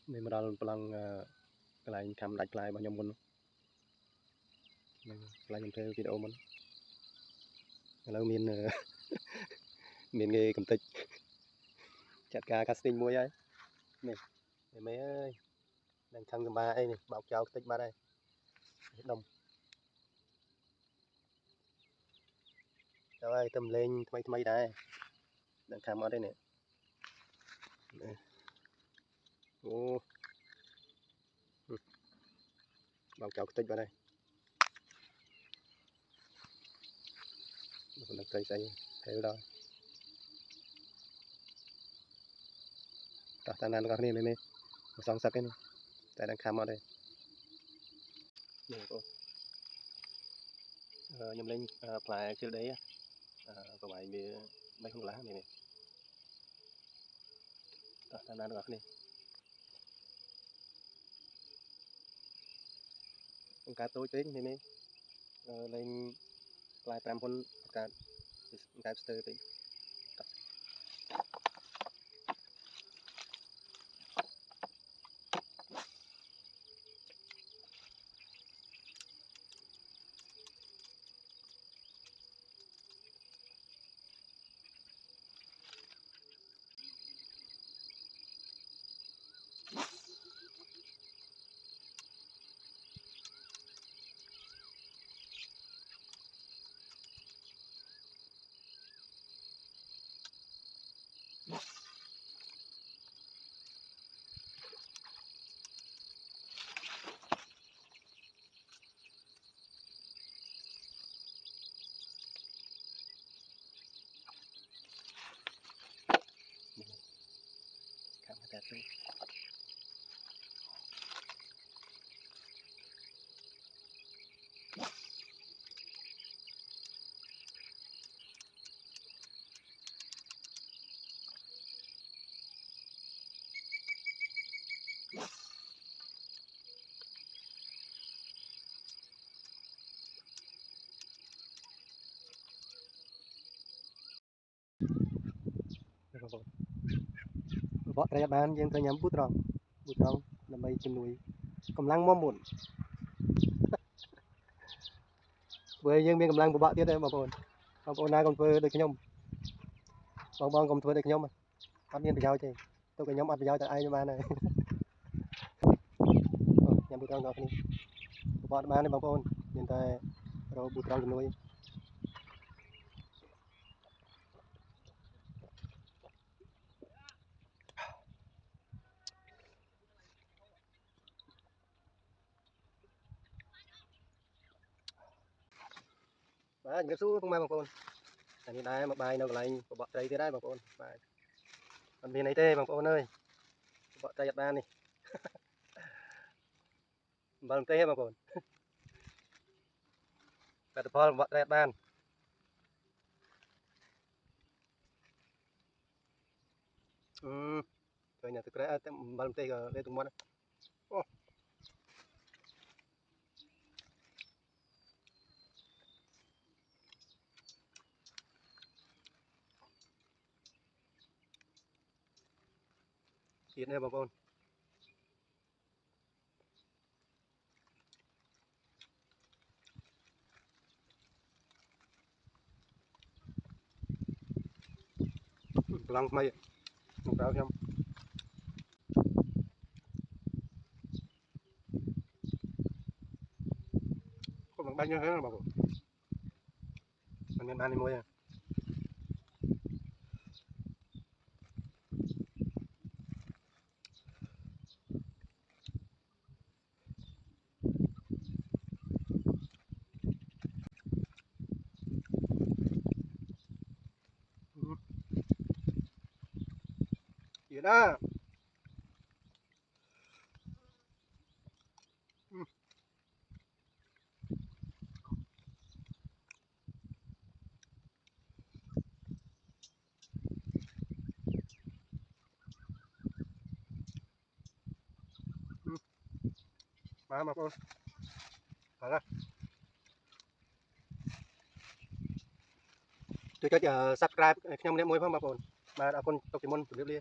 Mình mà đào bằng cái này cầm đặt lại bằng nhom môn lại mình theo video môn lâu miền miền nghề cầm tịch chặt cá casting muối ấy này mấy ơi đang thăng ba ấy này bảo chào tịch ba đây đồng chào ơi tầm lên thay đây đang tham ở đây này ô bảo chào tịch ba đây còn đang cây xây theo đó ta ta nan có cái này một song sắc cái này tại đang tham ở đây nhầm lên phải chưa đấy có bài mấy không lá này ta nan có cái này con cá tối tính này lên lại 5 con cá stir thì cảm thấy đẹp luôn. Võ trái banយើងត្រូវញ៉ាំពូត្រង់ដើម្បីជំនួយកម្លាំងមាំមុនបើយើងមានកម្លាំងពិបាកទៀតទេបងប្អូនណាកុំធ្វើដូចខ្ញុំបងកុំធ្វើដូចខ្ញុំអត់មានប្រយោជន៍ទេទៅខ្ញុំអត់ប្រយោជន៍តែឯងបានហើយញ៉ាំពូត្រង់ដល់គ្នាពិបាកបានទេបងប្អូនមានតែរកពូត្រង់ជំនួយបាទជំរាបសួរបងប្អូនតែនេះដែរមកបាយនៅកន្លែងបបកត្រីទៀតដែរបងប្អូនបាទអត់មានអីទេបងប្អូនអើយបបកត្រីអត់បាននេះអំបិលទេបងប្អូនលទ្ធផលបបកត្រីអត់បានឃើញតែទឹកត្រីតែអំបិលទេក៏លេទុំមាត់អូទៀតនេះបងប្អូនប្រឡងថ្មីមកក្រៅខ្ញុំក៏មិនបាញ់ញ៉ាំហ្នឹងបងប្អូនมันមានបាននេះមួយទៀតណាបាទបងប្អូនបាទជួយចុច Subscribe ខ្ញុំម្នាក់មួយផងបងប្អូនបាទអរគុណទុកជាមុនជម្រាបលា